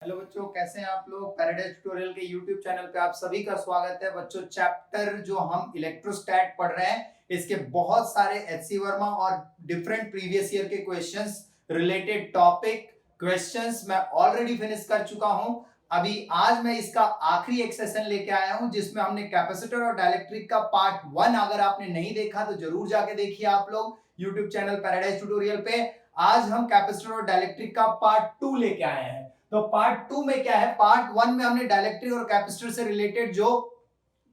Hello बच्चों, कैसे हैं आप लोग। पैराडाइज ट्यूटोरियल के यूट्यूब चैनल पे आप सभी का स्वागत है। बच्चों, चैप्टर जो हम इलेक्ट्रोस्टैट पढ़ रहे हैं, इसके बहुत सारे एचसी वर्मा और डिफरेंट प्रीवियस ईयर के क्वेश्चंस, रिलेटेड टॉपिक क्वेश्चंस मैं ऑलरेडी फिनिश कर चुका हूं। अभी आज मैं इसका आखिरी एक सेशन लेके आया हूं, जिसमें हमने कैपेसिटर और डाइलेक्ट्रिक का पार्ट 1 अगर आपने नहीं देखा तो जरूर जाके देखिए आप लोग यूट्यूब चैनल पैराडाइज ट्यूटोरियल पे। आज हम कैपेसिटर और डाइलेक्ट्रिक का पार्ट 2 लेके आए हैं। तो पार्ट 2 में क्या है, पार्ट 1 में हमने डाइलेक्ट्रिक और कैपेसिटर से रिलेटेड जो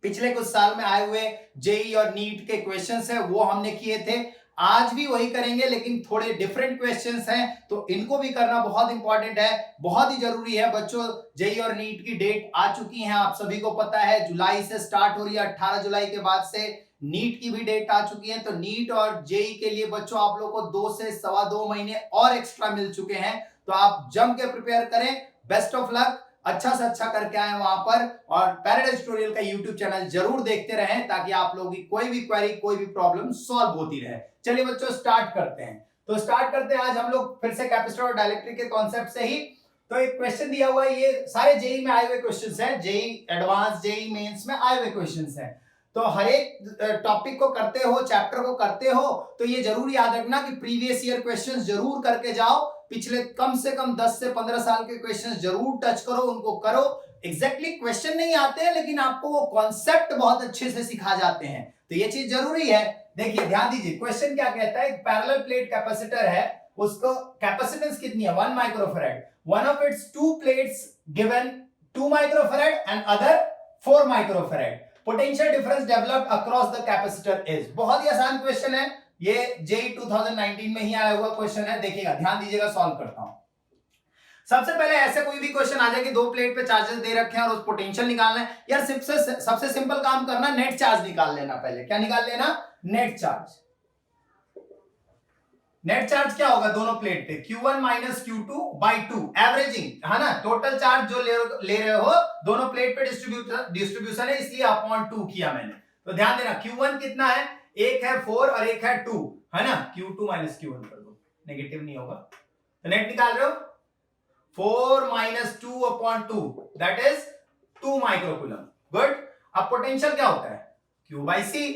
पिछले कुछ साल में आए हुए जेई और नीट के क्वेश्चंस है वो हमने किए थे। आज भी वही करेंगे, लेकिन थोड़े डिफरेंट क्वेश्चंस हैं, तो इनको भी करना बहुत इंपॉर्टेंट है, बहुत ही जरूरी है। बच्चों, जेई और नीट की डेट आ चुकी है, आप सभी को पता है, जुलाई से स्टार्ट हो रही है। 18 जुलाई के बाद से नीट की भी डेट आ चुकी है। तो नीट और जेई के लिए बच्चों आप लोग को 2 से सवा 2 महीने और एक्स्ट्रा मिल चुके हैं। तो आप जम के प्रिपेयर करें। बेस्ट ऑफ लक, अच्छा से अच्छा करके आए वहां पर। और पैराडाइज ट्यूटोरियल का यूट्यूब चैनल जरूर देखते रहें, ताकि आप लोगों की कोई भी क्वेरी, कोई भी प्रॉब्लम सॉल्व होती रहे। चलिए बच्चों, स्टार्ट करते हैं। तो स्टार्ट करते हैं आज हम लोग फिर से कैपेसिटर और डाइलेक्ट्रिक के कॉन्सेप्ट से ही। तो एक क्वेश्चन दिया हुआ है, ये सारे जेई में आए हुए क्वेश्चंस हैं, जेई एडवांस, जेई मेंस में आए हुए क्वेश्चंस हैं। तो हर एक टॉपिक को करते हो, चैप्टर को करते हो, तो ये जरूर याद रखना कि प्रीवियस ईयर क्वेश्चंस जरूर करके जाओ। पिछले कम से कम 10 से 15 साल के क्वेश्चंस जरूर टच करो, उनको करो। एग्जैक्टली क्वेश्चन नहीं आते हैं, लेकिन आपको वो कॉन्सेप्ट बहुत अच्छे से सिखा जाते हैं, तो ये चीज जरूरी है। देखिए, ध्यान दीजिए, क्वेश्चन क्या कहता है। एक पैरेलल प्लेट कैपेसिटर है, उसको कैपेसिटेंस कितनी है, 1 microfarad. One of its to plates given 2 microfarad and other 4 microfarad. Potential difference developed across the capacitor is. बहुत ही आसान क्वेश्चन है, ये जेई 2019 में ही आया हुआ क्वेश्चन है। देखिएगा, ध्यान दीजिएगा, सॉल्व करता हूं। सबसे पहले ऐसे कोई भी क्वेश्चन आ जाए कि 2 प्लेट पे चार्जेस दे रखे हैं और उस पोटेंशियल निकालना है। यार सबसे सिंपल काम करना, नेट चार्ज निकाल लेना। पहले क्या निकाल लेना, नेट चार्ज। नेट चार्ज क्या होगा दोनों प्लेट पे, Q1 minus Q2 by 2, averaging है ना। टोटल चार्ज जो ले रहे हो दोनों प्लेट पे डिस्ट्रीब्यूशन है, इसलिए अपॉन 2 किया मैंने। तो ध्यान देना, Q1 कितना है, एक है 4 और एक है 2, है ना। Q2 माइनस Q1 कर दो, नेगेटिव नहीं होगा। तो नेट निकाल रहे हो, 4 minus 2 upon 2, that is 2 microcoulomb. Good. अब पोटेंशियल क्या होता है, Q बाई C,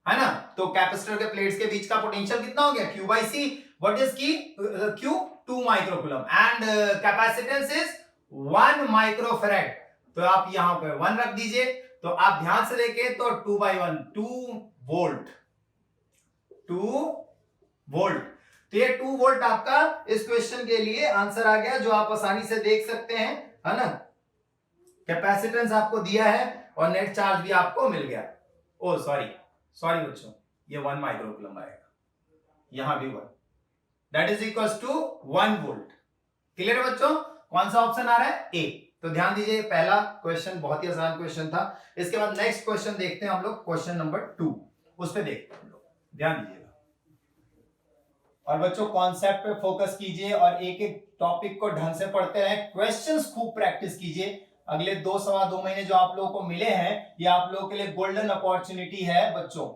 है ना। तो कैपेसिटर के प्लेट्स के बीच का पोटेंशियल कितना हो गया, Q by C। What is Q 2 microcoulomb and capacitance is 1 microfarad. तो आप यहां पे 1 रख दीजिए। तो आप ध्यान से देखें तो 2 बाई 1, 2 वोल्ट, 2 वोल्ट। तो ये 2 वोल्ट आपका इस क्वेश्चन के लिए आंसर आ गया, जो आप आसानी से देख सकते हैं, है ना। कैपेसिटेंस आपको दिया है और नेट चार्ज भी आपको मिल गया। ओ सॉरी बच्चों, ये 1 माइक्रोकूलम आएगा, यहां भी 1, that is equal to 1 volt. Clear है बच्चों, कौन सा ऑप्शन आ रहा है, ए। तो ध्यान दीजिए, पहला क्वेश्चन बहुत ही आसान क्वेश्चन था। इसके बाद नेक्स्ट क्वेश्चन देखते हैं हम लोग, क्वेश्चन नंबर 2, उस पे देखते हैं हम लोग। ध्यान दीजिएगा और बच्चों कॉन्सेप्ट पे फोकस कीजिए और एक एक टॉपिक को ढंग से पढ़ते रहे, क्वेश्चंस खूब प्रैक्टिस कीजिए। अगले 2 सवा 2 महीने जो आप लोगों को मिले हैं, ये आप लोगों के लिए गोल्डन अपॉर्चुनिटी है बच्चों।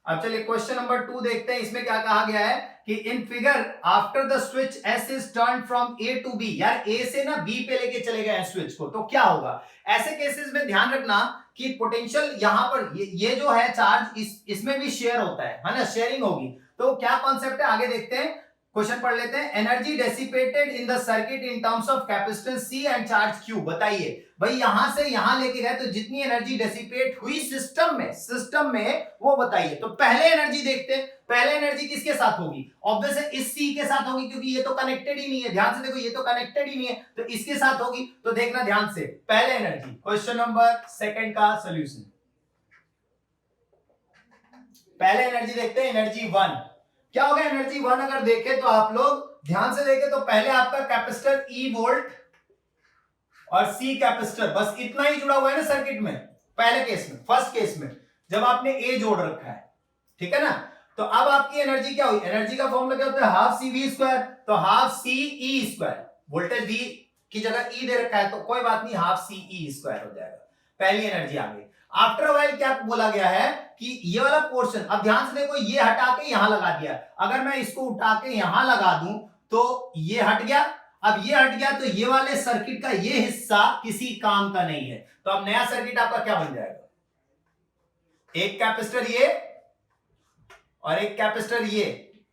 अब चलिए क्वेश्चन नंबर 2 देखते हैं। इसमें क्या कहा गया है कि in figure after the switch S is turn from A to B. यार ए से ना बी पे लेके चले गए हैं स्विच को, तो क्या होगा। ऐसे केसेस में ध्यान रखना कि पोटेंशियल यहां पर ये जो है चार्ज, इसमें भी शेयर होता है ना, शेयरिंग होगी। तो क्या कॉन्सेप्ट है, आगे देखते हैं, क्वेश्चन पढ़ लेते हैं। Energy dissipated in the circuit in terms of capacitance C and charge Q। बताइए भाई, यहां से यहां लेके गए तो जितनी एनर्जी डेसिपेट हुई सिस्टम में वो बताइए। तो पहले एनर्जी देखते हैं, पहले एनर्जी किसके साथ होगी, ऑब्वियस है इस C के साथ होगी, क्योंकि ये तो कनेक्टेड ही नहीं है। ध्यान से देखो, ये तो कनेक्टेड ही नहीं है, तो इसके साथ होगी। तो देखना ध्यान से, पहले एनर्जी, क्वेश्चन नंबर 2 का सोल्यूशन। पहले एनर्जी देखते हैं, एनर्जी 1 क्या होगा। एनर्जी 1 अगर देखें तो आप लोग ध्यान से देखें तो पहले आपका कैपेसिटर E वोल्ट और C कैपेसिटर, बस इतना ही जुड़ा हुआ है ना सर्किट में। पहले केस में, फर्स्ट केस में जब आपने A जोड़ रखा है, ठीक है ना। तो अब आपकी एनर्जी क्या हुई, एनर्जी का फॉर्मूला क्या होता है, हाफ CV स्क्वायर। तो half CE square, voltage V की जगह E दे रखा है, तो कोई बात नहीं, हाफ CE स्क्वायर हो जाएगा। पहली एनर्जी आ गई। आफ्टर वाइल क्या बोला गया है कि ये वाला पोर्शन, अब ध्यान से देखो, ये हटा के यहां लगा दिया। अगर मैं इसको उठा के यहां लगा दूं तो ये हट गया, अब ये हट गया तो ये वाले सर्किट का ये हिस्सा किसी काम का नहीं है, तो अब नया सर्किट आपका क्या बन जाएगा, एक कैपेसिटर ये और एक कैपेसिटर ये,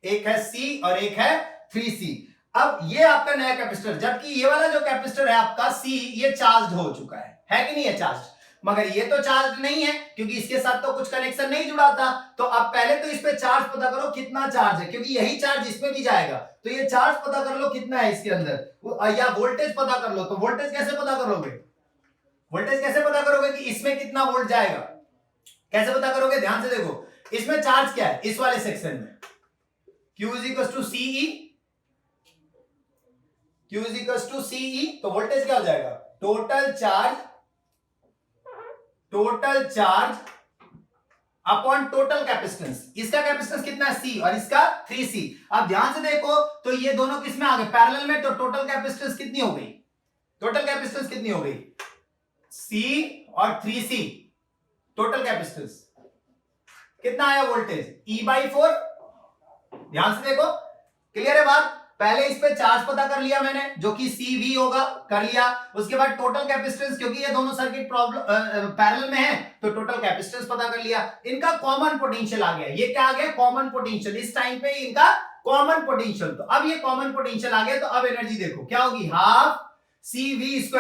एक है C और एक है 3C। अब ये आपका नया कैपेसिटर, जबकि ये वाला जो कैपेसिटर है आपका C ये चार्ज हो चुका है कि नहीं है चार्ज, मगर ये तो चार्ज नहीं है क्योंकि इसके साथ तो कुछ कनेक्शन नहीं जुड़ा था। तो अब पहले तो इस पे चार्ज पता करो कितना चार्ज है, क्योंकि यही चार्ज इसमें भी जाएगा, तो ये चार्ज पता कर लो कितना है इसके अंदर, या वोल्टेज पता कर लो। तो वोल्टेज कैसे पता करोगे, वोल्टेज कैसे पता करोगे कि इसमें कितना वोल्ट जाएगा, कैसे पता करोगे, ध्यान से देखो, इसमें चार्ज क्या है इस वाले सेक्शन में, Q = CE, Q = CE, तो वोल्टेज क्या हो जाएगा, total charge upon total capacitance. इसका कैपेसिटेंस कितना है C और इसका 3C। अब ध्यान से देखो तो ये दोनों किस में आ गए, पैरेलल में, तो टोटल कैपेसिटेंस कितनी हो गई, टोटल कैपेसिटेंस कितनी हो गई, C और 3C, टोटल कैपेसिटेंस कितना आया वोल्टेज, E/4। ध्यान से देखो, क्लियर है बात। पहले इस पे चार्ज पता कर लिया मैंने जो कि CV होगा, कर लिया। उसके बाद टोटल कैपेसिटेंस, क्योंकि ये दोनों सर्किट पैरेलल में है तो टोटल कैपेसिटेंस पता कर लिया। इनका कॉमन पोटेंशियल आ गया, ये क्या आ गया, कॉमन पोटेंशियल, इस टाइम पे इनका कॉमन पोटेंशियल। तो अब ये कॉमन पोटेंशियल आ गया, तो अब एनर्जी देखो क्या होगी, हाफ CV²।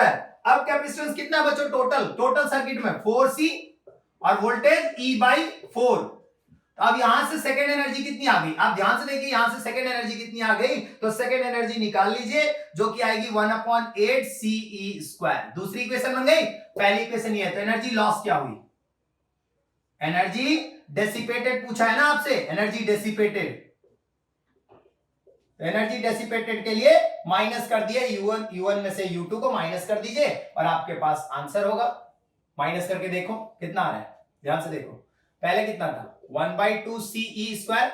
अब कैपेसिटेंस कितना बचो, टोटल सर्किट में 4C और वोल्टेज E/4। अब यहां से सेकेंड एनर्जी कितनी आ गई, आप ध्यान से देखिए, यहां से सेकेंड एनर्जी कितनी आ गई, तो सेकेंड एनर्जी निकाल लीजिए जो कि आएगी 1/8 CE²। दूसरी इक्वेशन बन गई, पहली इक्वेशन ये है। तो एनर्जी लॉस क्या हुई, एनर्जी डेसिपेटेड पूछा है ना आपसे, एनर्जी डेसिपेटेड, एनर्जी डेसिपेटेड के लिए माइनस कर दिया, U1 में से U2 को माइनस कर दीजिए और आपके पास आंसर होगा। माइनस करके देखो कितना आ रहा है, ध्यान से देखो, पहले कितना था 1/2 CE²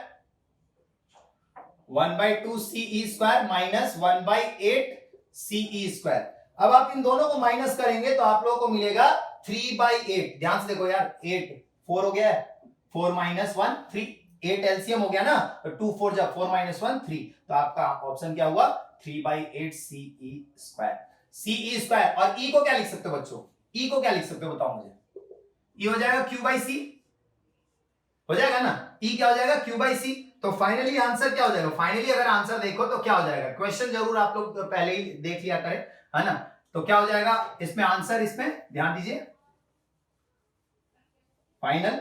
1/2 CE² माइनस 1/8 CE²। अब आप इन दोनों को माइनस करेंगे तो आप लोगों को मिलेगा 3/8। ध्यान से देखो यार, 8 4 हो गया है, 4 - 1 3, 8 एलसीएम हो गया ना, तो 2 4 जब 4 - 1 3, तो आपका ऑप्शन क्या हुआ, 3/8 CE²। CE² और E को क्या लिख सकते हो बच्चों, E को क्या लिख सकते हो बताओ मुझे, E हो जाएगा Q/C, हो जाएगा ना, E क्या हो जाएगा, Q/C। तो फाइनली आंसर क्या हो जाएगा, फाइनली अगर आंसर देखो तो क्या हो जाएगा, क्वेश्चन जरूर आप लोग पहले ही देख लिया करें, है ना। तो क्या हो जाएगा इसमें आंसर, इसमें ध्यान दीजिए, फाइनल,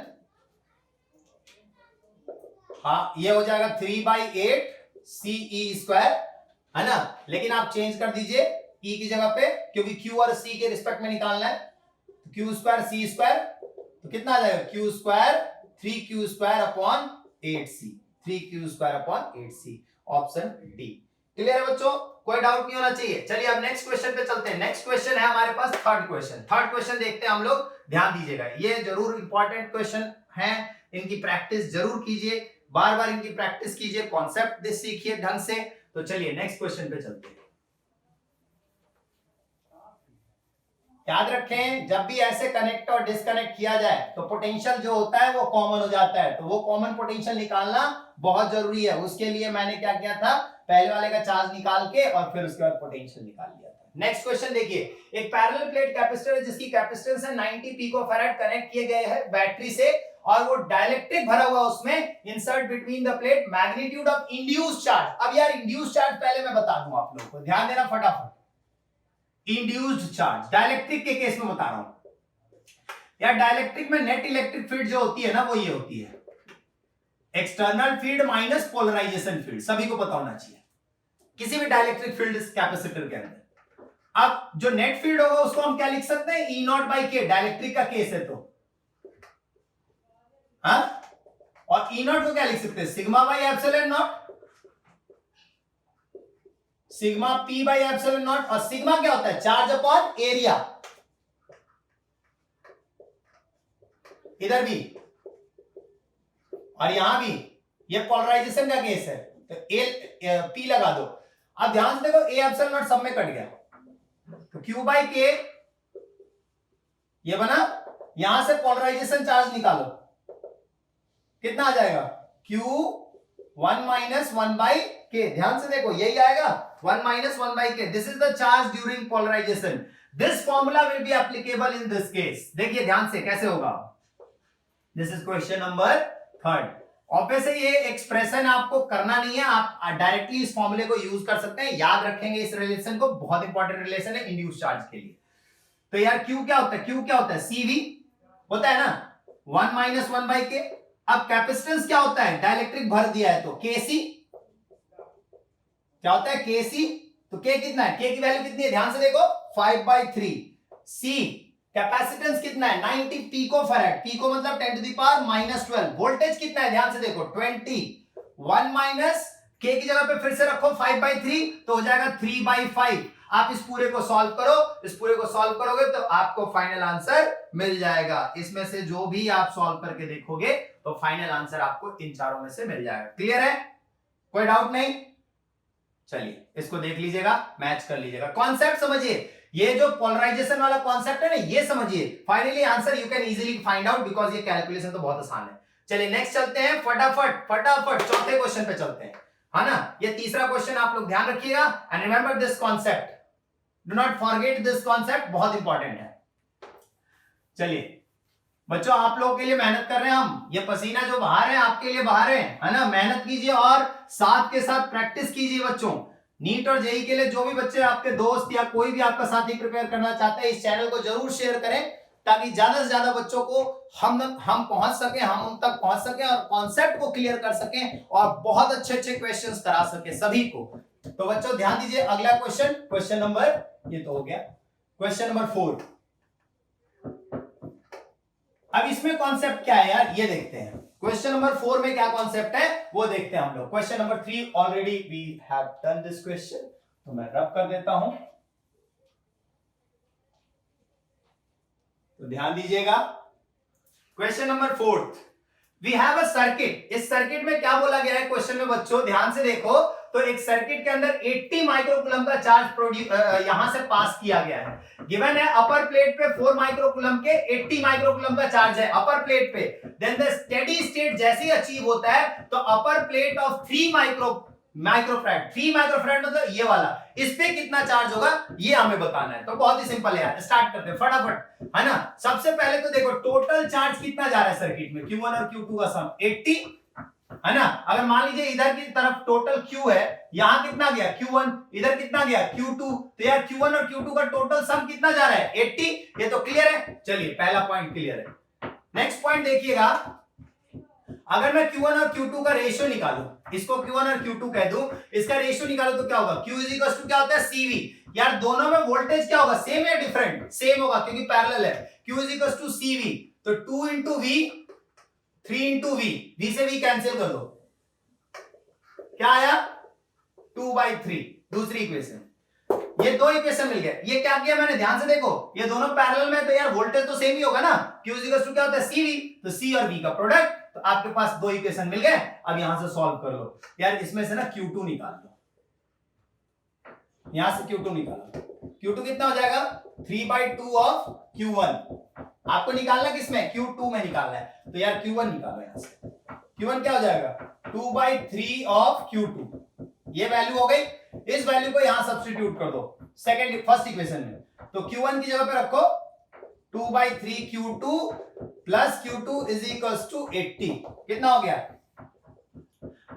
हाँ ये हो जाएगा 3/8 CE², है ना। लेकिन आप चेंज कर दीजिए E की जगह पे, क्योंकि Q और C के रिस्पेक्ट में निकालना है, Q² C², तो कितना आ जाएगा, Q², 3Q²/8C, 3Q²/8C, option D. Clear है बच्चों, कोई डाउट नहीं होना चाहिए। चलिए अब नेक्स्ट क्वेश्चन पे चलते हैं। नेक्स्ट क्वेश्चन है हमारे पास थर्ड क्वेश्चन देखते हैं हम लोग, ध्यान दीजिएगा, ये जरूर इंपॉर्टेंट क्वेश्चन है, इनकी प्रैक्टिस जरूर कीजिए, बार बार इनकी प्रैक्टिस कीजिए, कॉन्सेप्ट सीखिए ढंग से। तो चलिए नेक्स्ट क्वेश्चन पे चलते हैं। याद रखें, जब भी ऐसे कनेक्ट और डिस्कनेक्ट किया जाए तो पोटेंशियल जो होता है वो कॉमन हो जाता है, तो वो कॉमन पोटेंशियल निकालना बहुत जरूरी है। उसके लिए मैंने क्या किया था, पहले वाले का चार्ज निकाल के और फिर उसके बाद पोटेंशियल निकाल लिया था। नेक्स्ट क्वेश्चन देखिए, एक पैरेलल प्लेट कैपेसिटर है जिसकी कैपेसिटेंस है 90 पिकोफैराड, कनेक्ट किए गए हैं बैटरी से और वो डाइलेक्ट्रिक भरा हुआ, उसमें insert between the plate magnitude of induced charge. अब यार इंड्यूस्ड चार्ज पहले मैं बता दूं आप लोगों को, ध्यान देना फटाफट। इंड्यूस्ड चार्ज डाइलेक्ट्रिक के केस में बता रहा हूं यार, डाइलेक्ट्रिक में नेट इलेक्ट्रिक फील्ड जो होती है ना वो ये होती है external field minus polarization field, सभी को पता होना चाहिए किसी भी डाइलेक्ट्रिक फील्ड कैपेसिटर के अंदर। अब जो नेट फील्ड होगा उसको हम क्या लिख सकते हैं, E0/K, डाइलेक्ट्रिक का केस है तो, हाँ, और E0 को क्या लिख सकते हैं, σ/ε0, σp/ε0, और सिग्मा क्या होता है, चार्ज अपॉन एरिया, इधर भी और यहां भी, ये पोलराइजेशन का केस है तो P लगा दो। अब ध्यान से देखो, A/ε0 सब में कट गया, तो Q/K ये बना, यहां से पोलराइजेशन चार्ज निकालो, कितना आ जाएगा, Q 1 माइनस 1 बाई के, ध्यान से देखो यही आएगा 1 minus 1 by K. This is the charge during polarization. This formula will be applicable in this case. देखिए ध्यान से कैसे होगा। This is question number 3। Obviously ये एक्सप्रेशन आपको करना नहीं है, आप डायरेक्टली इस फॉर्मूले को यूज कर सकते हैं, याद रखेंगे इस रिलेशन को, बहुत इंपॉर्टेंट रिलेशन है इंड्यूस चार्ज के लिए। तो यार Q क्या होता है, Q क्या होता है, CV होता है ना 1 माइनस 1 बाई के। अब कैपेसिटेंस क्या होता है, डाइलेक्ट्रिक भर दिया है तो KC क्या होता है, KC। तो K कितना है, K की वैल्यू कितनी है, ध्यान से देखो 5/3। C कैपेसिटेंस कितना है 90 पिको फैराड, पिको मतलब 10 टू द पावर -12। वोल्टेज कितना है, ध्यान से देखो 20। 1 माइनस K की जगह पे फिर से रखो 5/3 तो हो जाएगा 3/5। आप इस पूरे को सॉल्व करो, इस पूरे को सॉल्व करोगे तो आपको फाइनल आंसर मिल जाएगा। इसमें से जो भी आप सॉल्व करके देखोगे तो फाइनल आंसर आपको इन चारों में से मिल जाएगा। क्लियर है, कोई डाउट नहीं। चलिए इसको देख लीजिएगा, मैच कर लीजिएगा, कॉन्सेप्ट समझिए। ये जो पोलराइजेशन वाला कॉन्सेप्ट है ना, ये समझिए। Finally answer you can easily find out because ये कैलकुलेशन तो बहुत आसान है। चलिए नेक्स्ट चलते हैं, फटाफट फटाफट चौथे क्वेश्चन पे चलते हैं, है ना। ये तीसरा क्वेश्चन आप लोग ध्यान रखिएगा and remember this concept, do not forget this concept, बहुत इंपॉर्टेंट है। चलिए बच्चों आप लोगों के लिए मेहनत कर रहे हैं हम, ये पसीना जो बहा रहे हैं आपके लिए बहा रहे हैं, है ना। मेहनत कीजिए और साथ के साथ प्रैक्टिस कीजिए बच्चों। नीट और जेई के लिए जो भी बच्चे आपके दोस्त या कोई भी आपका साथी प्रिपेयर करना चाहते हैं, इस चैनल को जरूर शेयर करें ताकि ज्यादा से ज्यादा बच्चों को हम पहुंच सके, हम उन तक पहुंच सके और कॉन्सेप्ट को क्लियर कर सकें और बहुत अच्छे अच्छे क्वेश्चंस करा सके सभी को। तो बच्चों ध्यान दीजिए, अगला क्वेश्चन, क्वेश्चन नंबर, ये तो हो गया क्वेश्चन नंबर 4। अब इसमें कॉन्सेप्ट क्या है यार, ये देखते हैं। क्वेश्चन नंबर 4 में क्या कॉन्सेप्ट है वो देखते हैं हम लोग। Question number 3 already we have done this question, तो मैं रब कर देता हूं, तो ध्यान दीजिएगा। Question number 4, we have a circuit. इस सर्किट में क्या बोला गया है क्वेश्चन में बच्चों, ध्यान से देखो। तो एक सर्किट के अंदर 80 माइक्रोकूलम का चार्ज यहां से पास किया गया है। गिवन है अपर प्लेट पे 4 माइक्रोकूलम के 80 माइक्रोकूलम का चार्ज है अपर प्लेट पे। देन द स्टेडी स्टेट जैसे ही अचीव होता है तो अपर प्लेट ऑफ 3 माइक्रोफैराड, 3 माइक्रोफैराड मतलब ये वाला, इस पे कितना चार्ज होगा ये हमें बताना है। तो बहुत ही सिंपल है यार, स्टार्ट करते हैं फटाफट, है ना। सबसे पहले तो देखो टोटल चार्ज कितना जा रहा है सर्किट में, Q1 और Q2 का सम 80, है ना। अगर मान लीजिए इधर की तरफ टोटल Q है, यहां कितना गया Q1, इधर कितना गया Q2, तो यार Q1 और Q2 का टोटल सम कितना जा रहा है 80। ये तो क्लियर है, चलिए पहला पॉइंट क्लियर है। नेक्स्ट पॉइंट देखिएगा, अगर मैं Q1 और Q2 का रेशियो निकालूं, इसको Q1 और Q2 कह दूं, इसका रेशियो निकालो तो क्या होगा, Q इज इक्वल टू क्या होता है CV। यार दोनों में वोल्टेज क्या होगा, सेम या डिफरेंट, सेम होगा क्योंकि पैरेलल है। Q is equal to CV, तो 2 into V, 3 into V, V से V कैंसिल कर दो, क्या आया 2/3, दूसरी इक्वेशन। ये दो इक्वेशन मिल गए। ये क्या किया मैंने, ध्यान से देखो, ये दोनों पैरेलल में तो यार वोल्टेज तो सेम ही होगा ना। Q इज इक्वल टू क्या होता है CV, तो C और V का प्रोडक्ट, तो आपके पास दो इक्वेशन मिल गए। अब यहां से सॉल्व कर लो यार, इसमें से ना Q2 निकाल लो, यहां से Q2 निकालो। Q2 कितना हो जाएगा 3/2 ऑफ Q1। आपको निकालना किसमें, Q2 में निकालना है, तो यार Q1 निकालो यहां से। Q1 क्या हो जाएगा 2/3 ऑफ Q2, ये वैल्यू हो गई। इस वैल्यू को यहां सब्स्टिट्यूट कर दो फर्स्ट इक्वेशन में, तो Q1 की जगह पे रखो 2/3 Q2 plus Q2 is equal to 80, कितना हो गया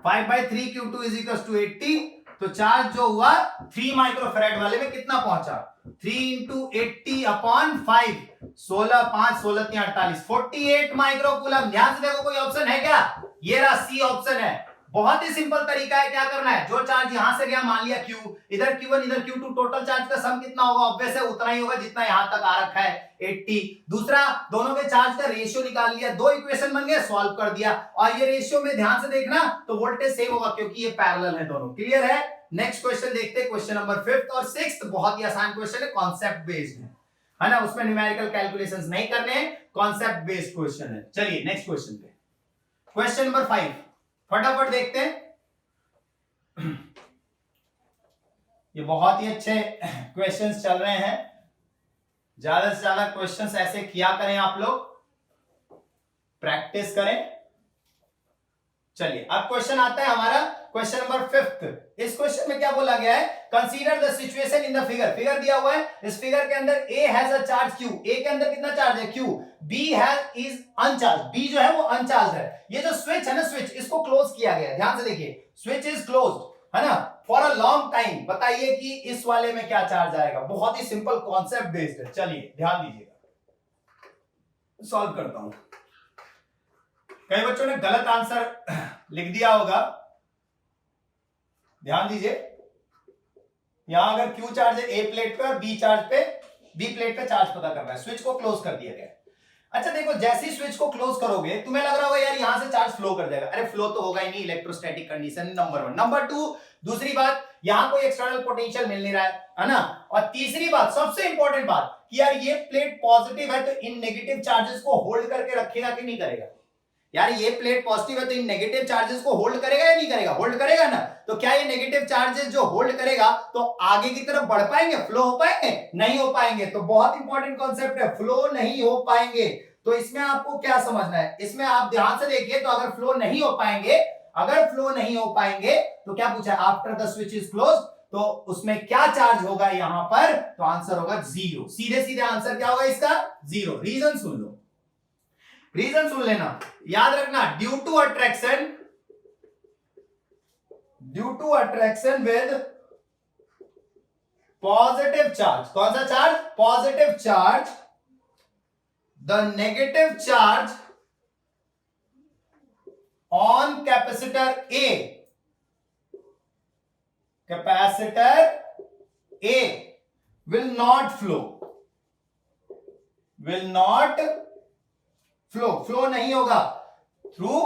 5/3 Q2 इज इक्वल टू 80। तो चार्ज जो हुआ 3 माइक्रोफैराड वाले में कितना पहुंचा, 3 इंटू 80 अपॉन 5, 16 5 16 3 48, 48 माइक्रोकूलम। ध्यान से देखो कोई ऑप्शन है क्या, ये रहा सी ऑप्शन है। बहुत ही सिंपल तरीका है, क्या करना है, जो चार्ज यहां से गया, मान लिया Q, इधर Q1 इधर Q2, टोटल चार्ज का सम कितना होगा, ऑब्वियस है उतना ही होगा जितना यहां तक आ रखा है 80। दूसरा, दोनों के चार्ज का रेशियो निकाल लिया, दो इक्वेशन बन गए, सॉल्व कर दिया। और ये रेशियो में ध्यान से देखना तो वोल्टेज सेम होगा क्योंकि ये पैरेलल है दोनों। क्लियर है। नेक्स्ट क्वेश्चन देखते हैं, क्वेश्चन नंबर 5th और 6th, बहुत ही आसान क्वेश्चन है, कॉन्सेप्ट बेस्ड है ना, उसमें न्यूमेरिकल कैलकुलेशंस नहीं करने हैं, कॉन्सेप्ट बेस्ड क्वेश्चन है। चलिए नेक्स्ट क्वेश्चन पे, क्वेश्चन नंबर 5 फटाफट देखते हैं। ये बहुत ही अच्छे क्वेश्चंस चल रहे हैं, ज्यादा से ज्यादा क्वेश्चंस ऐसे किया करें, आप लोग प्रैक्टिस करें। चलिए अब क्वेश्चन आता है हमारा क्वेश्चन नंबर 5। इस क्वेश्चन में क्या बोला गया है, consider the situation in the figure. Figure दिया हुआ है, इस फिगर के अंदर A has a charge q, ए के अंदर कितना चार्ज है q, b has is अनचार्ज, b जो है वो अनचार्ज है। ये जो स्विच है ना, स्विच इसको क्लोज किया गया है, ध्यान से देखिए, स्विच इज क्लोज्ड है ना फॉर अ लॉन्ग टाइम। बताइए कि इस वाले में क्या चार्ज आएगा। बहुत ही सिंपल कॉन्सेप्ट बेस्ड है, चलिए ध्यान दीजिएगा, सॉल्व करता हूं। कई बच्चों ने गलत आंसर लिख दिया होगा, ध्यान दीजिए। यहां अगर Q चार्ज है A प्लेट पे और B चार्ज पे, B प्लेट पे चार्ज पता करना है, स्विच को क्लोज कर दिया गया। अच्छा देखो, जैसे ही स्विच को क्लोज करोगे तुम्हें लग रहा होगा यार यहां से चार्ज फ्लो कर जाएगा। अरे फ्लो तो होगा ही नहीं, इलेक्ट्रोस्टैटिक कंडीशन नंबर 1। नंबर 2, दूसरी बात, यहां कोई एक्सटर्नल पोटेंशियल मिल नहीं रहा है ना। और तीसरी बात, सबसे इंपॉर्टेंट बात, कि यार ये प्लेट पॉजिटिव है तो इन नेगेटिव चार्जेस को होल्ड करके रखेगा कि नहीं करेगा। यार ये प्लेट पॉजिटिव है तो इन नेगेटिव चार्जेस को होल्ड करेगा या नहीं करेगा, होल्ड करेगा ना। तो क्या ये नेगेटिव चार्जेस जो होल्ड करेगा तो आगे की तरफ बढ़ पाएंगे, फ्लो हो पाएंगे, नहीं हो पाएंगे। तो बहुत इंपॉर्टेंट कॉन्सेप्ट है, फ्लो नहीं हो पाएंगे। तो इसमें आपको क्या समझना है, इसमें आप ध्यान से देखिए, तो अगर फ्लो नहीं हो पाएंगे, अगर फ्लो नहीं हो पाएंगे तो क्या पूछा है, after the switch is close, तो उसमें क्या चार्ज होगा यहां पर, तो आंसर होगा 0। सीधे सीधे आंसर क्या होगा इसका, 0। रीजन सुन लो, रीजन सुन लेना, याद रखना, due to attraction with positive charge. कौन सा charge, positive charge, the negative charge on capacitor A, capacitor A will not flow, will not flow नहीं होगा थ्रू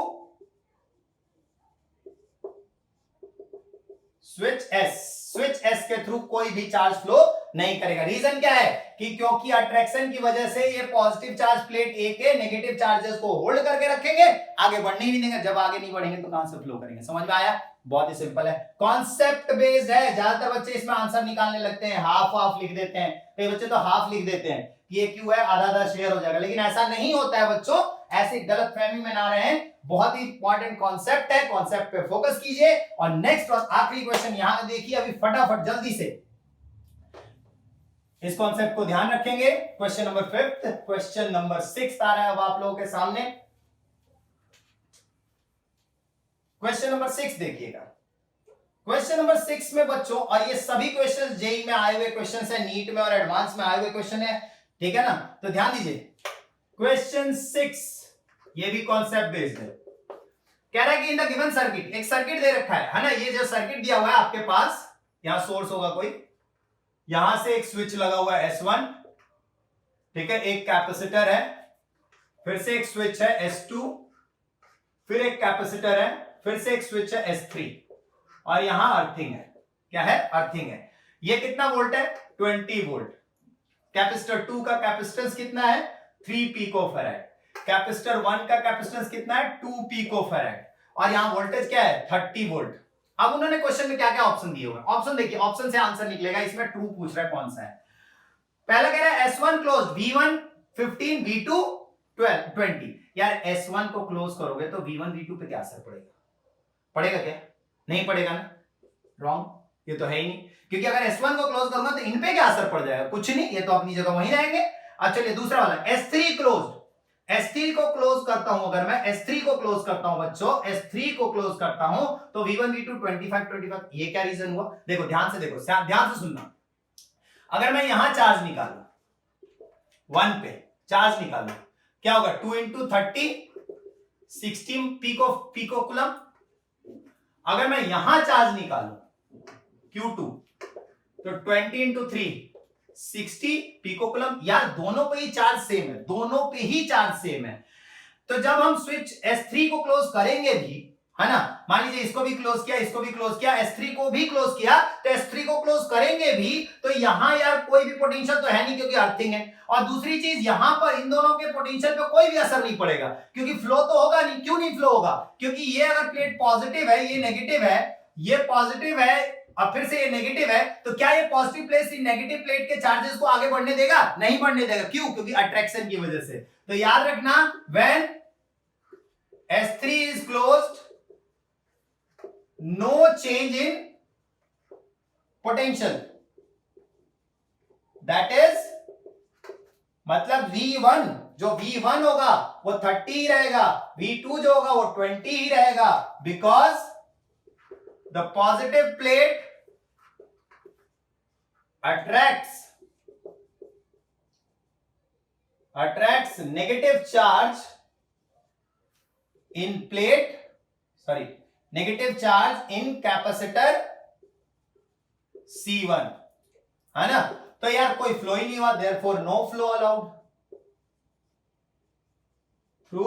स्विच एस के थ्रू कोई भी चार्ज फ्लो नहीं करेगा। रीजन क्या है, कि क्योंकि अट्रैक्शन की वजह से ये पॉजिटिव चार्ज प्लेट ए के नेगेटिव चार्जेस को होल्ड करके रखेंगे, आगे बढ़ने ही नहीं देंगे। जब आगे नहीं बढ़ेंगे तो कहां से फ्लो करेंगे, समझ में आया। बहुत ही सिंपल है, कॉन्सेप्ट बेस्ड है। ज्यादातर बच्चे इसमें आंसर निकालने लगते हैं, हाफ लिख देते हैं, कई बच्चे तो हाफ लिख देते हैं, ये क्यों है, आधा आधा शेयर हो जाएगा, लेकिन ऐसा नहीं होता है बच्चों, ऐसी गलतफहमी में ना रहें। बहुत ही इंपॉर्टेंट कॉन्सेप्ट है, कॉन्सेप्ट पे फोकस कीजिए। और नेक्स्ट और आखिरी क्वेश्चन यहां देखिए, अभी फटाफट जल्दी से इस कॉन्सेप्ट को ध्यान रखेंगे। क्वेश्चन नंबर 5, क्वेश्चन नंबर 6 आ रहा है अब आप लोगों के सामने। क्वेश्चन नंबर 6 देखिएगा। क्वेश्चन नंबर 6 में बच्चों, और ये सभी क्वेश्चन जेई में आए हुए क्वेश्चन है, नीट में और एडवांस में आए हुए क्वेश्चन है, ठीक है ना। तो ध्यान दीजिए, क्वेश्चन 6 ये भी कॉन्सेप्ट बेस्ड है। कह रहा है कि इन द गिवन सर्किट, एक सर्किट दे रखा है ना, ये जो सर्किट दिया हुआ है आपके पास, यहां सोर्स होगा कोई, यहां से एक स्विच लगा हुआ है S1, ठीक है, एक कैपेसिटर है, फिर से एक स्विच है S2, फिर एक कैपेसिटर है, फिर से एक स्विच है S3, और यहां अर्थिंग है। क्या है, अर्थिंग है। ये कितना वोल्ट है, 20 वोल्ट। कैपेसिटर 2 का कैपेसिटेंस कितना है, 3 पिकोफैराड। कैपेसिटर 1 का कैपेसिटेंस कितना है, 2 पिकोफैराड, और यहां वोल्टेज क्या है, 30 वोल्ट। अब उन्होंने क्वेश्चन में क्या क्या ऑप्शन दिए हुए हैं, ऑप्शन देखिए, ऑप्शन से आंसर निकलेगा। इसमें ट्रू पूछ रहा है, कौन सा है। पहला कह रहा है S1 क्लोज, V1 15, V2 20। यार S1 को क्लोज करोगे तो V1 V2 पे क्या असर पड़ेगा, पड़ेगा क्या, नहीं पड़ेगा ना, रॉन्ग, ये तो है ही नहीं। क्योंकि अगर S1 को क्लोज करूंगा तो इन पे क्या असर पड़ जाएगा, कुछ नहीं, ये तो अपनी जगह वहीं रहेंगे। अब चलिए दूसरा वाला S3 क्लोज, S3 को क्लोज करता हूं, अगर मैं S3 को क्लोज करता हूं बच्चों, S3 को क्लोज करता हूं तो V1 V2 25। ये क्या रीजन हुआ, देखो ध्यान से, देखो ध्यान से सुनना। अगर मैं यहां चार्ज निकालू 1 पे, चार्ज निकालू, क्या होगा, 2 × 30 16 पिकोकुलम। अगर मैं यहां चार्ज निकालू Q2 तो 20 × 3 60 पिकोकुलम। यार दोनों पे ही चार्ज सेम है, दोनों पे ही चार्ज सेम है। तो जब हम स्विच S3 को क्लोज करेंगे भी, है ना, मान लीजिए इसको भी क्लोज किया, इसको भी क्लोज किया, S3 को भी क्लोज किया, तो S3 को क्लोज करेंगे भी तो यहां यार कोई भी पोटेंशियल तो है नहीं, क्योंकि अर्थिंग है। और दूसरी चीज, यहां पर इन दोनों के पोटेंशियल पे कोई भी असर नहीं पड़ेगा, क्योंकि फ्लो तो होगा नहीं। क्यों नहीं फ्लो होगा, क्योंकि ये अगर प्लेट पॉजिटिव है, ये नेगेटिव है, ये पॉजिटिव है और फिर से ये नेगेटिव है, तो क्या ये पॉजिटिव प्लेट इन नेगेटिव प्लेट के चार्जेस को आगे बढ़ने देगा, नहीं बढ़ने देगा। क्यों, क्योंकि अट्रैक्शन की वजह से। तो याद रखना, when S3 is closed, no change in potential, that is मतलब V1 जो V1 होगा वो 30 ही रहेगा, V2 जो होगा वो 20 ही रहेगा, because the positive plate attracts negative charge in negative charge in capacitor C1, है ना। तो यार कोई फ्लो ही नहीं हुआ, therefore no flow allowed through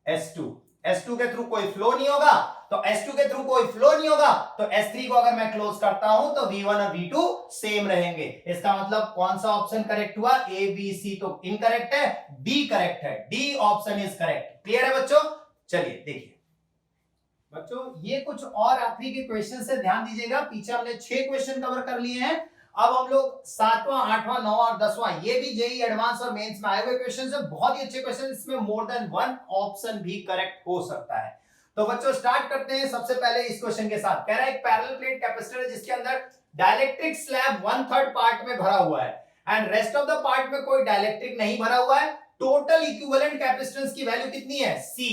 S2 के थ्रू कोई फ्लो नहीं होगा, तो S2 के थ्रू कोई फ्लो नहीं होगा, तो S3 को अगर मैं क्लोज करता हूं तो V1 और V2 सेम रहेंगे। इसका मतलब कौन सा ऑप्शन करेक्ट हुआ? A B C तो इनकरेक्ट है, B करेक्ट है, D option is correct. Clear है बच्चों? चलिए देखिए बच्चों, ये कुछ और आखिरी के क्वेश्चन से ध्यान दीजिएगा। पीछे हमने 6 क्वेश्चन कवर कर लिए हैं, अब हम लोग 7वां 8वां 9वां और 10वां, ये भी जेई एडवांस और मेंस में आए हुए क्वेश्चन है, बहुत ही अच्छे क्वेश्चन, इसमें मोर देन वन ऑप्शन भी करेक्ट हो सकता है। तो बच्चों स्टार्ट करते हैं सबसे पहले इस क्वेश्चन के साथ। कह रहा है एक पैरेलल प्लेट कैपेसिटर है जिसके अंदर डाइलेक्ट्रिक स्लैब 1/3 पार्ट में भरा हुआ है and rest of the part में कोई डाइलेक्ट्रिक नहीं भरा हुआ है। टोटल इक्विवेलेंट कैपेसिटेंस की वैल्यू कितनी है? C।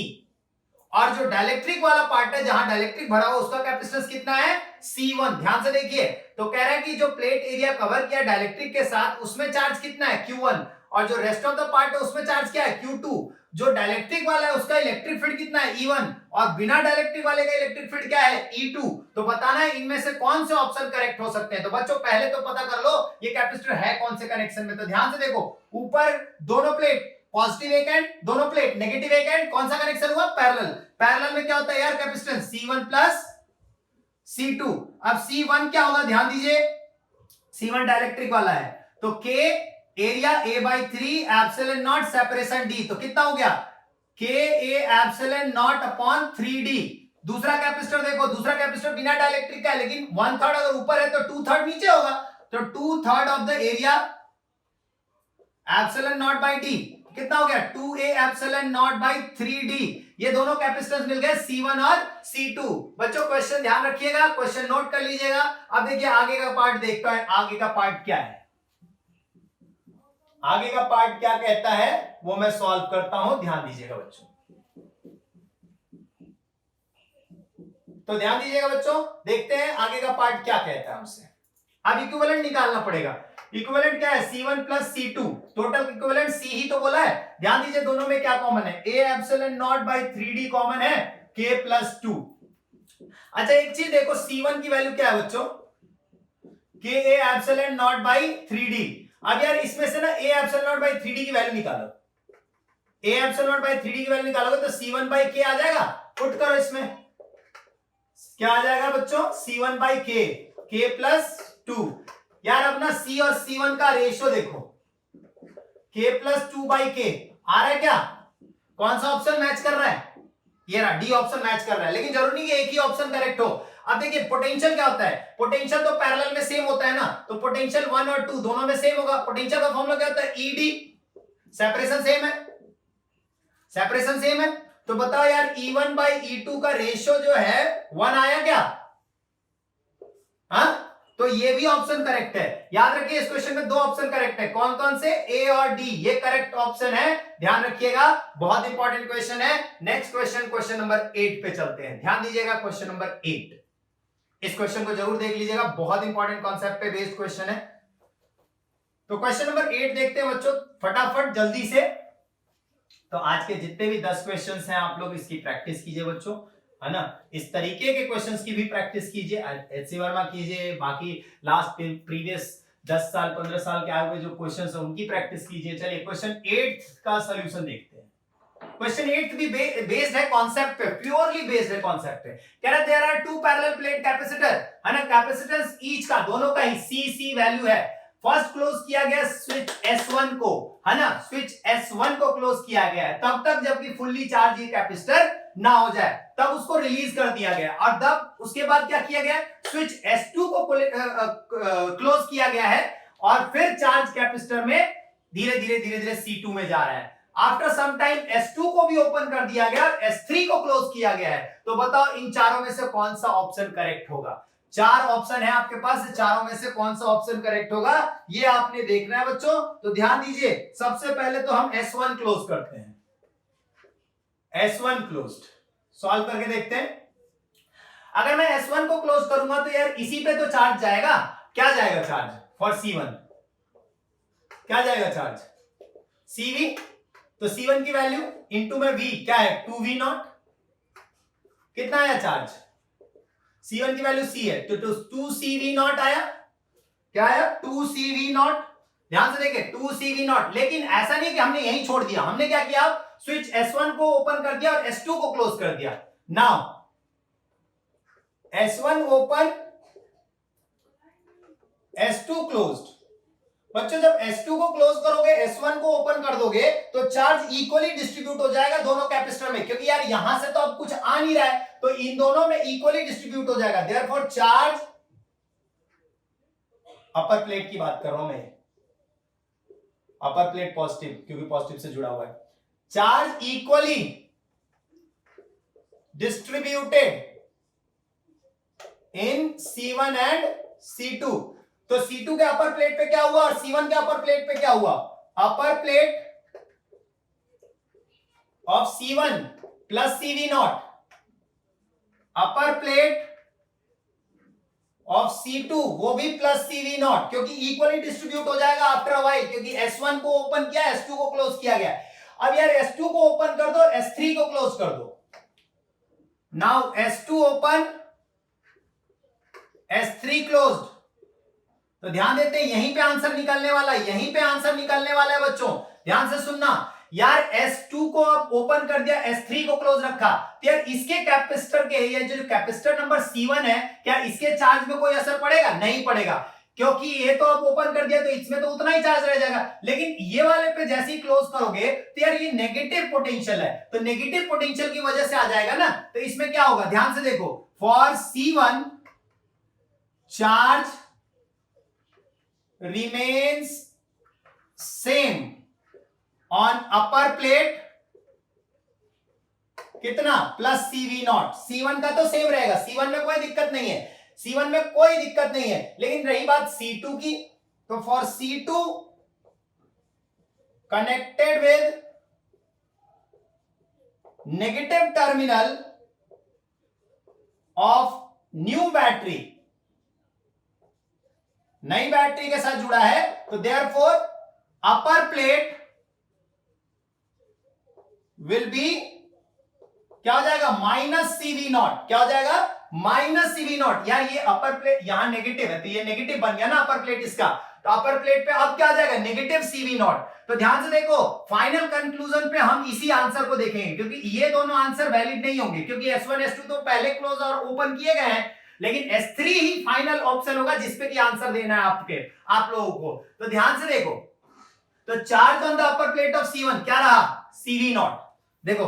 और जो डाइलेक्ट्रिक वाला पार्ट है जहां डाइलेक्ट्रिक भरा हुआ उसका कैपेसिटेंस कितना है? C1। ध्यान से देखिए, तो कह रहा है कि जो प्लेट एरिया कवर किया डाइलेक्ट्रिक के साथ उसमें चार्ज कितना है? Q1। और जो रेस्ट ऑफ द पार्ट है उसमें चार्ज क्या है? Q2। जो डाइलेक्ट्रिक वाला है उसका इलेक्ट्रिक फील्ड कितना है? E1। और बिना डाइलेक्ट्रिक वाले का इलेक्ट्रिक फील्ड क्या है? E2। तो बताना है इनमें से कौन से ऑप्शन करेक्ट हो सकते हैं। तो बच्चों पहले तो पता कर लो ये कैपेसिटर है कौन से कनेक्शन में। तो ध्यान से देखो, ऊपर दोनों प्लेट पॉजिटिव एक एंड, दोनों प्लेट नेगेटिव एक एंड, कौन सा कनेक्शन हुआ? पैरेलल। पैरेलल में क्या होता है यार? Capacitance C1 plus C2। अब C1 क्या होगा? ध्यान दीजिए, C1 डाइलेक्ट्रिक वाला है, तो K area A/3 epsilon not separation D, तो कितना हो गया? K A epsilon not upon 3D। दूसरा कैपेसिटर देखो, दूसरा कैपेसिटर बिना डाइलेक्ट्रिक का है, लेकिन 1/3 अगर ऊपर है तो 2/3 नीचे होगा, तो 2/3 of the area epsilon naught by D कितना हो गया? 2A epsilon naught by 3D। ये दोनों कैपेसिटेंस मिल गए C1 और C2। बच्चों क्वेश्चन ध्यान रखिएगा, क्वेश्चन नोट कर लीजिएगा। अब देखिए आगे का पार्ट देखते हैं, आगे का पार्ट क्या है, आगे का पार्ट क्या कहता है वो मैं सॉल्व करता हूं, ध्यान दीजिएगा बच्चों। तो ध्यान दीजिएगा बच्चों, देखते हैं आगे का पार्ट क्या कहता है हमसे। अब इक्विवेलेंट निकालना पड़ेगा। इक्विवेलेंट क्या है? C1 plus C2। Total equivalent C ही तो बोला है। ध्यान दीजिए दोनों में क्या कॉमन है? A epsilon naught by 3D common है, K प्लस 2। अच्छा एक चीज देखो, C1 की वैल्यू क्या है बच्चों? K A epsilon naught by 3D। अब यार इसमें से ना A epsilon naught by 3D की वैल्यू निकालो, A epsilon naught by 3D की वैल्यू निकालोगे तो C1 बाय K आ जाएगा। पुट करो, इसमें क्या आ जाएगा बच्चों? C1 bye K plus 2। यार अपना C और C1 का रेशियो देखो, K प्लस 2 बाई K आ रहा है क्या? कौन सा ऑप्शन मैच कर रहा है? ये रहा, D ऑप्शन मैच कर रहा है, लेकिन जरूरी नहीं कि एक ही ऑप्शन करेक्ट हो। अब देखिए पोटेंशियल क्या होता है? पोटेंशियल तो पैरेलल में सेम होता है ना, तो पोटेंशियल 1 और 2 दोनों में सेम होगा। पोटेंशियल का फॉर्मूला क्या होता है? ED। सेपरेशन सेम है, सेपरेशन सेम है, तो बताओ यार E1 बाई E2 का रेशियो जो है 1 आया क्या? हाँ, तो ये भी ऑप्शन करेक्ट है। याद रखिए इस क्वेश्चन में 2 ऑप्शन करेक्ट है, कौन कौन से? A और D, ये करेक्ट ऑप्शन है, ध्यान रखिएगा, बहुत इंपॉर्टेंट क्वेश्चन है। नेक्स्ट क्वेश्चन, क्वेश्चन नंबर 8 पे चलते हैं। ध्यान दीजिएगा क्वेश्चन नंबर 8, इस क्वेश्चन को जरूर देख लीजिएगा, बहुत इंपॉर्टेंट कॉन्सेप्ट पे बेस्ड क्वेश्चन है। तो क्वेश्चन नंबर 8 देखते हैं बच्चों फटाफट जल्दी से। तो आज के जितने भी 10 क्वेश्चंस हैं आप लोग इसकी प्रैक्टिस कीजिए बच्चों, है ना। इस तरीके के क्वेश्चंस की भी प्रैक्टिस कीजिए, एचसी वर्मा कीजिए, बाकी लास्ट प्रीवियस 10 साल 15 साल के आए हुए जो क्वेश्चंस हैं उनकी प्रैक्टिस कीजिए। चलिए क्वेश्चन 8 का सॉल्यूशन देखते हैं। क्वेश्चन 8 भी बेस्ड है कॉन्सेप्ट पे, प्योरली बेस्ड है कॉन्सेप्ट पे। कह रहा है there are two parallel plate capacitor, है ना, कैपेसिटेंस ईच का दोनों का ही C वैल्यू है। फर्स्ट क्लोज किया गया स्विच S1 को, है ना, स्विच S1 को क्लोज किया गया है तब तक जबकि फुल्ली चार्ज ये कैपेसिटर ना हो जाए, तब उसको रिलीज कर दिया गया। और तब उसके बाद क्या किया गया? स्विच S2 को क्लोज किया गया है और फिर चार्ज कैपेसिटर में धीरे धीरे C2 में जा रहा है। आफ्टर सम टाइम S2 को भी ओपन कर दिया गया, S3 को क्लोज किया गया है। तो बताओ इन चारों में से कौन सा ऑप्शन करेक्ट होगा? चार ऑप्शन है आपके पास, चारों में से कौन सा ऑप्शन करेक्ट होगा ये आपने देखना है बच्चों। तो ध्यान दीजिए, सबसे पहले तो हम S1 क्लोज करते हैं। S1 क्लोज्ड, सॉल्व करके देखते हैं। अगर मैं S1 को क्लोज करूंगा तो यार इसी पे तो चार्ज जाएगा। क्या जाएगा चार्ज फॉर C1? क्या जाएगा चार्ज? CV। तो C1 की वैल्यू इंटू में V क्या है? 2V0। कितना आया चार्ज? C1 की वैल्यू C है तो 2CV0 आया। क्या आया? 2CV0। ध्यान से देखें 2CV0। लेकिन ऐसा नहीं कि हमने यहीं छोड़ दिया, हमने क्या किया? स्विच S1 को ओपन कर दिया और S2 को क्लोज कर दिया। Now S1 open, S2 closed. बच्चों जब S2 को क्लोज करोगे, S1 को ओपन कर दोगे तो चार्ज इक्वली डिस्ट्रीब्यूट हो जाएगा दोनों कैपेसिटर में, क्योंकि यार यहां से तो अब कुछ आ नहीं रहा है, तो इन दोनों में इक्वली डिस्ट्रीब्यूट हो जाएगा। देयरफॉर चार्ज, अपर प्लेट की बात कर रहा हूं मैं, अपर प्लेट पॉजिटिव क्योंकि पॉजिटिव से जुड़ा हुआ है, charge equally distributed in C1 and C2। तो C2 के अपर प्लेट पे क्या हुआ और C1 के अपर प्लेट पे क्या हुआ? Upper plate of C1 plus CV0, upper plate of C2 वो भी प्लस CV0, क्योंकि इक्वली डिस्ट्रीब्यूट हो जाएगा आफ्टर अ व्हाइल, क्योंकि S1 को ओपन किया, S2 को क्लोज किया गया। अब यार S2 को ओपन कर दो, S3 को क्लोज कर दो। Now S2 open, S3 closed. तो ध्यान देते हैं यहीं पे आंसर निकलने वाला है, यहीं पे आंसर निकलने वाला है बच्चों, ध्यान से सुनना। यार S2 को अब ओपन कर दिया, S3 को क्लोज रखा, तो यार इसके कैपेसिटर के, ये जो कैपेसिटर नंबर C1 है, क्या इसके चार्ज में कोई असर पड़ेगा? नहीं पड़ेगा, क्योंकि ये तो अब ओपन कर दिया तो इसमें तो उतना ही चार्ज रह जाएगा। लेकिन ये वाले पे जैसे ही क्लोज करोगे तो यार ये नेगेटिव पोटेंशियल है, तो नेगेटिव पोटेंशियल की वजह से आ जाएगा ना। तो इसमें क्या होगा? ध्यान से देखो, for C1 charge remains same on upper plate, कितना? Plus CV0। C1 का तो सेम रहेगा, C1 में कोई दिक्कत नहीं है, C1 में कोई दिक्कत नहीं है। लेकिन रही बात C2 की, तो for C2 connected with negative terminal of new battery, नई बैटरी के साथ जुड़ा है, तो therefore upper plate will be क्या हो जाएगा? Minus CV0। क्या हो जाएगा? Minus CV0। यार ये अपर प्लेट यहां नेगेटिव है तो ये नेगेटिव बन गया ना अपर प्लेट इसका, तो अपर प्लेट पे अब क्या आ जाएगा? Negative CV0। तो ध्यान से देखो, फाइनल कंक्लूजन पे हम इसी आंसर को देखेंगे, क्योंकि ये दोनों आंसर वैलिड नहीं होंगे, क्योंकि S1 S2 तो पहले क्लोज और ओपन किए गए हैं, लेकिन S3 ही फाइनल ऑप्शन होगा जिसपे की आंसर देना है आप लोगों को। तो ध्यान से देखो, तो charge on the upper plate of C1 क्या रहा? CV0। देखो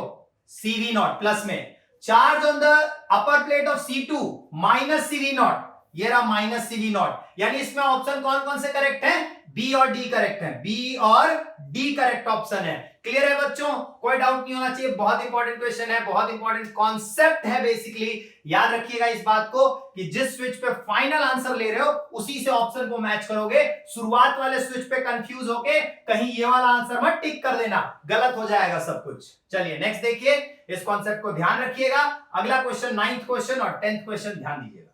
CV0 प्लस में, charge on the upper plate of C2 minus CV0, ये रहा माइनस CV0। यानी इसमें ऑप्शन कौन कौन से करेक्ट है? बी और डी करेक्ट है, बी और डी करेक्ट ऑप्शन है। क्लियर है बच्चों? कोई डाउट नहीं होना चाहिए, बहुत इंपॉर्टेंट क्वेश्चन है, बहुत इंपॉर्टेंट कॉन्सेप्ट है। बेसिकली याद रखिएगा इस बात को कि जिस स्विच पे फाइनल आंसर ले रहे हो उसी से ऑप्शन को मैच करोगे। शुरुआत वाले स्विच पे कंफ्यूज होके कहीं ये वाला आंसर मत टिक कर देना, गलत हो जाएगा सब कुछ। चलिए नेक्स्ट देखिए, इस कॉन्सेप्ट को ध्यान रखिएगा। अगला क्वेश्चन 9th क्वेश्चन और 10th क्वेश्चन ध्यान दीजिएगा।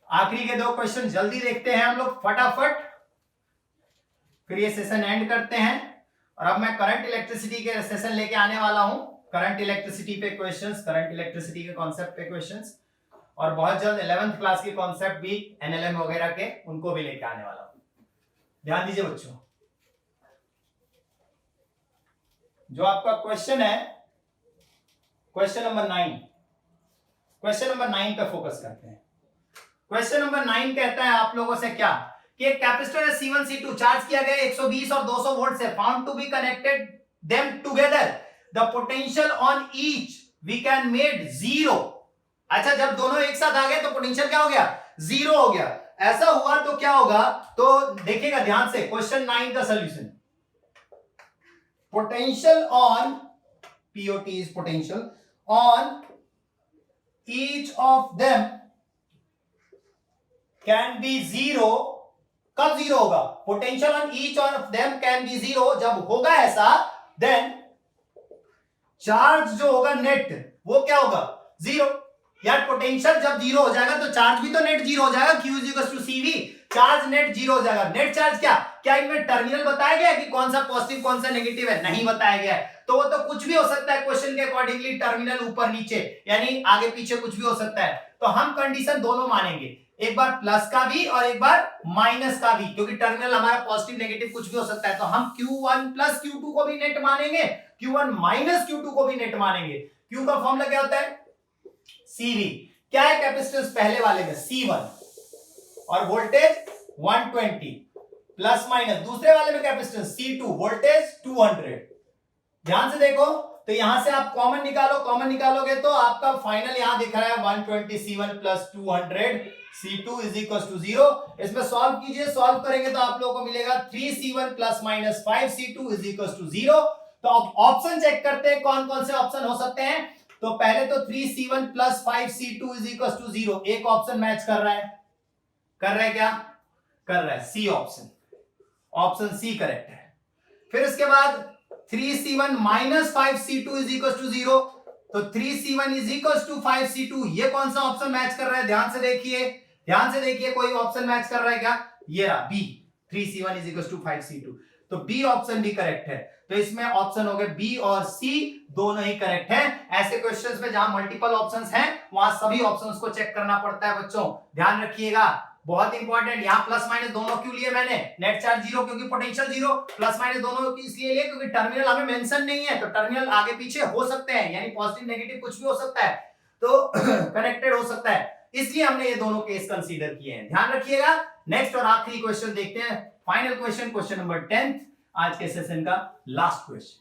आखिरी के दो क्वेश्चन जल्दी देखते हैं हम लोग फटाफट, फिर ये सेशन एंड करते हैं। और अब मैं करंट इलेक्ट्रिसिटी के सेशन लेके आने वाला हूं, करंट इलेक्ट्रिसिटी पे क्वेश्चंस, करंट इलेक्ट्रिसिटी के कॉन्सेप्ट पे क्वेश्चंस, और बहुत जल्द 11th क्लास के कॉन्सेप्ट भी एनएलएम वगैरह के उनको भी लेके आने वाला हूं। ध्यान दीजिए बच्चों, जो आपका क्वेश्चन है क्वेश्चन नंबर 9, क्वेश्चन नंबर 9 पे फोकस करते हैं। क्वेश्चन नंबर 9 कहता है आप लोगों से क्या कि एक कैपेसिटर है C1 C2 चार्ज किया गया 120 और 200 वोल्ट से, found to be connected them together the potential on each we can made 0। अच्छा, जब दोनों एक साथ आ गए तो पोटेंशियल क्या हो गया? 0 हो गया। ऐसा हुआ तो क्या होगा? तो देखिएगा ध्यान से, क्वेश्चन 9 का solution. potential on POT is potential on each of them can be zero. कब जीरो होगा? Potential on each of them can be zero. जब होगा ऐसा देन चार्ज जो होगा नेट वो क्या होगा? जीरो. यार पोटेंशियल जब जीरो हो जाएगा तो चार्ज भी तो नेट जीरो हो जाएगा. Q is equal to CV. Charge net zero हो जाएगा. नेट चार्ज क्या इनमें टर्मिनल बताया गया है कि कौन सा पॉजिटिव कौन सा नेगेटिव है? नहीं बताया गया है. तो वो तो कुछ भी हो सकता है क्वेश्चन के अकॉर्डिंगली. टर्मिनल ऊपर नीचे यानी आगे पीछे कुछ भी हो सकता है. तो हम कंडीशन दोनों मानेंगे, एक बार प्लस का भी और एक बार माइनस का भी, क्योंकि टर्मिनल हमारा पॉजिटिव नेगेटिव कुछ भी हो सकता है. तो हम Q1 प्लस Q2 को भी नेट मानेंगे, Q1 माइनस Q2 को भी नेट मानेंगे. Q का फॉर्मूला क्या होता है? CV. क्या है कैपेसिटेंस पहले वाले में? C1 और वोल्टेज 120 प्लस माइनस. दूसरे वाले में कैपेसिटेंस C2 वोल्टेज 200. ध्यान से देखो तो यहां से आप कॉमन निकालो. कॉमन निकालोगे तो आपका फाइनल यहां दिख रहा है 120 C1 plus 200 C2 is equal to 0. इसमें सॉल्व कीजिए. सॉल्व करेंगे तो आप लोगों को मिलेगा 3C1 plus minus 5C2 is equal to 0. तो अब ऑप्शन चेक करते हैं कौन कौन से ऑप्शन हो सकते हैं. तो पहले तो 3C1 plus 5C2 is equal to 0 एक ऑप्शन मैच कर रहा है. कर रहा है क्या? कर रहा है. C option. Option C correct है. फिर इसके बाद 3C1 minus 5C2 is equal to 0. तो 3C1 is equal to 5C2 ये कौन सा ऑप्शन मैच कर रहा है? ध्यान से देखिए. ध्यान से देखिए कोई ऑप्शन मैच कर रहा है क्या? ये रहा B. 3C1 is equal to 5C2. तो बी ऑप्शन भी करेक्ट है. तो इसमें ऑप्शन हो गए बी और सी दोनों ही करेक्ट हैं. ऐसे क्वेश्चंस में जहां मल्टीपल ऑप्शंस हैं वहां सभी ऑप्शंस को चेक करना पड़ता है बच्चों. ध्यान रखिएगा बहुत इंपॉर्टेंट. यहां प्लस माइनस दोनों क्यों लिए मैंने? नेट चार्ज जीरो क्योंकि पोटेंशियल जीरो. प्लस माइनस दोनों इसलिए लिए क्योंकि टर्मिनल हमें मेंशन नहीं है. तो टर्मिनल आगे पीछे हो सकते हैं यानी पॉजिटिव नेगेटिव कुछ भी हो सकता है. तो कनेक्टेड हो सकता है इसलिए हमने ये दोनों केस कंसीडर किए हैं. ध्यान रखिएगा. नेक्स्ट और आखिरी क्वेश्चन देखते हैं. फाइनल क्वेश्चन, क्वेश्चन नंबर 10 आज के सेशन का लास्ट क्वेश्चन.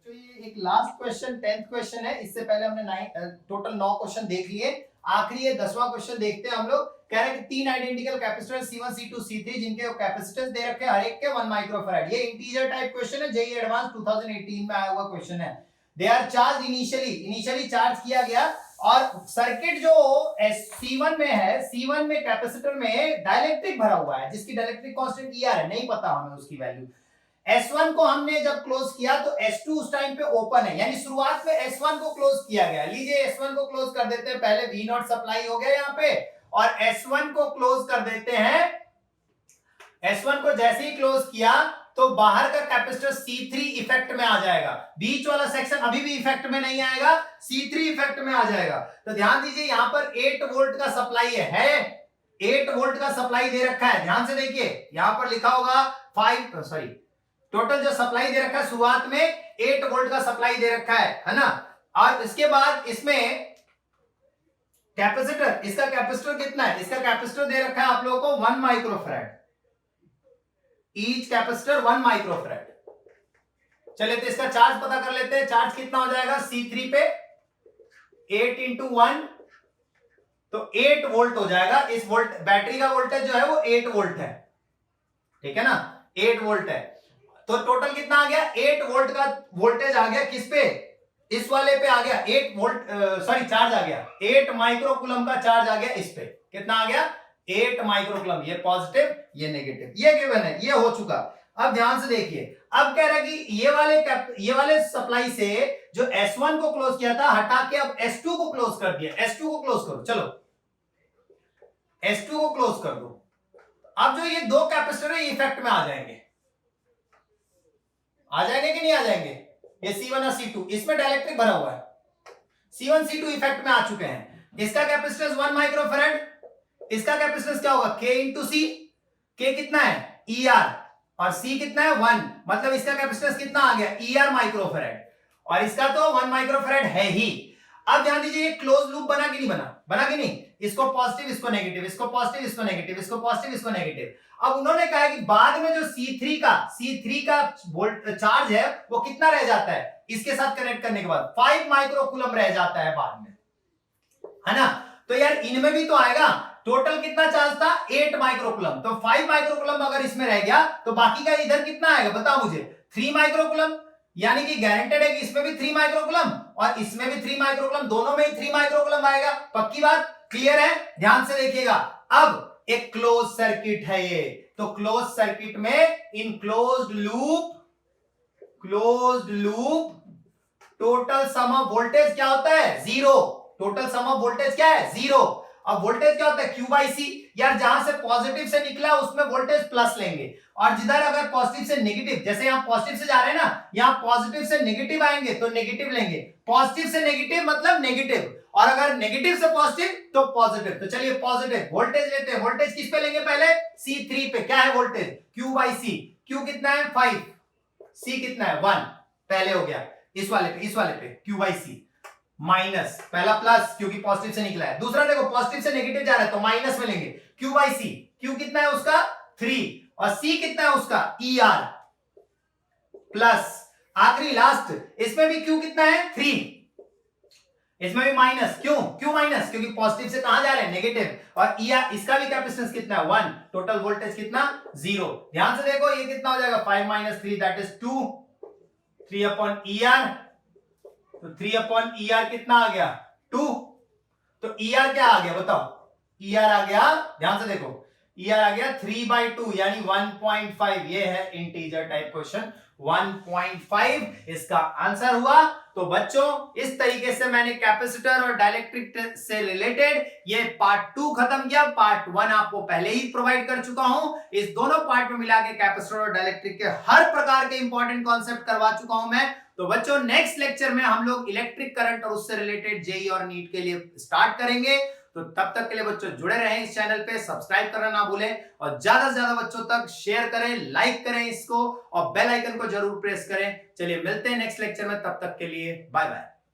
तो ये एक लास्ट क्वेश्चन 10th क्वेश्चन है. इससे पहले हमने टोटल 9 क्वेश्चन देख लिए. आखिरी ये 10वां क्वेश्चन देखते हैं हम लोग. कह रहे हैं कि तीन identical capacitor C1 C2 C3 जिनके कैपेसिटेंस दे रखे हैं हर एक के 1 माइक्रोफैराड. ये इंटीजर टाइप क्वेश्चन है. जेईई एडवांस 2018 में आया हुआ क्वेश्चन है. They are charge initially charge किया गया और सर्किट जो C1 में है, C1 में कैपेसिटर में डाइलेक्ट्रिक भरा हुआ है जिसकी डाइलेक्ट्रिक कांस्टेंट ER है. नहीं पता हमें उसकी वैल्यू. S1 को हमने जब क्लोज किया तो S2 उस टाइम पे ओपन है यानी शुरुआत में S1 को क्लोज किया गया. लीजिए S1 को क्लोज कर देते हैं. पहले V0 सप्लाई हो गया यहाँ पे और S1 को क्लोज कर देते हैं. S1 को जैसे ही क्लोज किया तो बाहर का कैपेसिटर C3 इफेक्ट में आ जाएगा. बीच वाला सेक्शन अभी भी इफेक्ट में नहीं आएगा, C3 इफेक्ट में आ जाएगा. तो ध्यान दीजिए यहां पर 8 वोल्ट का सप्लाई है. 8 वोल्ट का सप्लाई दे रखा है. ध्यान से देखिए यहां पर लिखा होगा टोटल जो सप्लाई दे रखा है शुरुआत में 8 वोल्ट का सप्लाई दे रखा है ना. और इसके बाद इसमें कैपेसिटर, इसका कैपेसिटर कितना है? इसका कैपेसिटर दे रखा है आप लोगों को 1 माइक्रोफैराड. Each capacitor 1 microfarad. चलिए तो इसका चार्ज पता कर लेते हैं. चार्ज कितना हो जाएगा C3 पे? 8 इंटू 1 तो 8 वोल्ट हो जाएगा. इस वोल्ट बैटरी का वोल्टेज जो है वो 8 वोल्ट है. ठीक है ना, 8 वोल्ट है. तो टोटल कितना आ गया? 8 वोल्ट का वोल्टेज आ गया. किस पे? इस वाले पे आ गया 8 वोल्ट चार्ज आ गया. 8 माइक्रोकूलम का चार्ज आ गया. इस पे कितना आ गया? 8 माइक्रोकूलम. ये पॉजिटिव ये नेगेटिव. ये गिवन है, ये हो चुका. अब ध्यान से देखिए. अब कह रहा है कि ये वाले सप्लाई से जो S1 को क्लोज किया था हटा के अब S2 को क्लोज कर दिया. S2 को क्लोज करो. चलो S2 को क्लोज कर दो. अब जो ये दो कैपेसिटर है इफेक्ट में आ जाएंगे. आ जाएंगे कि नहीं आ जाएंगे? ये C1 और C2 इसमें डाइलेक्ट्रिक भरा हुआ है. C1 C2 इफेक्ट में आ चुके हैं. इसका कैपेसिटेंस 1 माइक्रोफैराड. इसका कैपेसिटेंस क्या होगा? K into C. K कितना है? ER. और C कितना है? 1. मतलब इसका कैपेसिटेंस कितना आ गया? ER microfarad. और इसका तो 1 माइक्रोफैराड है ही. अब ध्यान दीजिए क्लोज लूप बना कि नहीं बना? बना कि नहीं? इसको पॉजिटिव इसको नेगेटिव, इसको पॉजिटिव इसको नेगेटिव, इसको पॉजिटिव इसको नेगेटिव. अब उन्होंने कहा कि बाद में जो C3 का वोल्ट चार्ज है वो कितना रह जाता है? इसके साथ कनेक्ट करने के बाद 5 माइक्रोकूलम रह जाता है बाद में, है ना. तो यार इनमें भी तो आएगा. टोटल कितना चार्ज था? 8 माइक्रोकूलम. तो 5 माइक्रोकूलम अगर इसमें रह गया तो बाकी का इधर कितना आएगा बताओ मुझे? 3 माइक्रोकूलम, यानी कि गारंटेड है कि इसमें भी 3 माइक्रोकूलम और इसमें भी 3 माइक्रोकूलम, दोनों में ही 3 माइक्रोकूलम आएगा। पक्की बात, क्लियर है? ध्यान से देखिएगा। अब एक क्लोज सर्किट है ये, तो क्लोज सर्किट में इन closed loop total sum of voltage क्या होता है? Zero. Total sum of voltage क्या है? जीरो। अब वोल्टेज क्या होता है? Q बाई सी। यार जहां से पॉजिटिव से निकला उसमें वोल्टेज प्लस लेंगे, और जिधर अगर पॉजिटिव से नेगेटिव, जैसे यहां पॉजिटिव से जा रहे हैं ना, यहां पॉजिटिव से नेगेटिव आएंगे तो नेगेटिव लेंगे। पॉजिटिव से नेगेटिव मतलब नेगेटिव, और अगर नेगेटिव से पॉजिटिव तो पॉजिटिव। तो चलिए पॉजिटिव वोल्टेज लेते हैं। वोल्टेज किस पे लेंगे? पहले C3 पे। क्या है voltage? Q by C. Q कितना है? 5। C कितना है? 1। पहले हो गया। इस वाले पे Q बाई सी माइनस, पहला प्लस क्योंकि पॉजिटिव से निकला है, दूसरा देखो पॉजिटिव से नेगेटिव जा रहा है तो माइनस में लेंगे। Q बाई सी, Q कितना है उसका? 3, और C कितना है उसका? ER प्लस आखिरी लास्ट, इसमें भी Q कितना है? 3, इसमें भी माइनस। क्यों माइनस? क्योंकि पॉजिटिव से कहां जा रहे हैं? नेगेटिव। और ER, इसका भी कैपेसिटेंस कितना है? 1। टोटल वोल्टेज कितना? 0। ध्यान से देखो ये कितना हो जाएगा? 5 minus 3 that is 2। 3 upon ER, तो 3 अपॉन ER कितना आ गया? 2। तो ER क्या आ गया बताओ? ER आ गया, ध्यान से देखो, ER आ गया 3/2 यानी 1.5। ये है इंटीजर टाइप क्वेश्चन, 1.5 इसका आंसर हुआ। तो बच्चों इस तरीके से मैंने कैपेसिटर और डाइलेक्ट्रिक से रिलेटेड ये पार्ट 2 खत्म किया। पार्ट 1 आपको पहले ही प्रोवाइड कर चुका हूं। इस दोनों पार्ट में मिला के कैपेसिटर और डाइलेक्ट्रिक के हर प्रकार के इंपॉर्टेंट कॉन्सेप्ट करवा चुका हूं मैं। तो बच्चों नेक्स्ट लेक्चर में हम लोग इलेक्ट्रिक करंट और उससे रिलेटेड जेई और नीट के लिए स्टार्ट करेंगे। तो तब तक के लिए बच्चों जुड़े रहें इस चैनल पे, सब्सक्राइब करना ना भूलें, और ज्यादा से ज्यादा बच्चों तक शेयर करें, लाइक करें इसको, और बेल आइकन को जरूर प्रेस करें। चलिए मिलते हैं नेक्स्ट लेक्चर में, तब तक के लिए बाय बाय।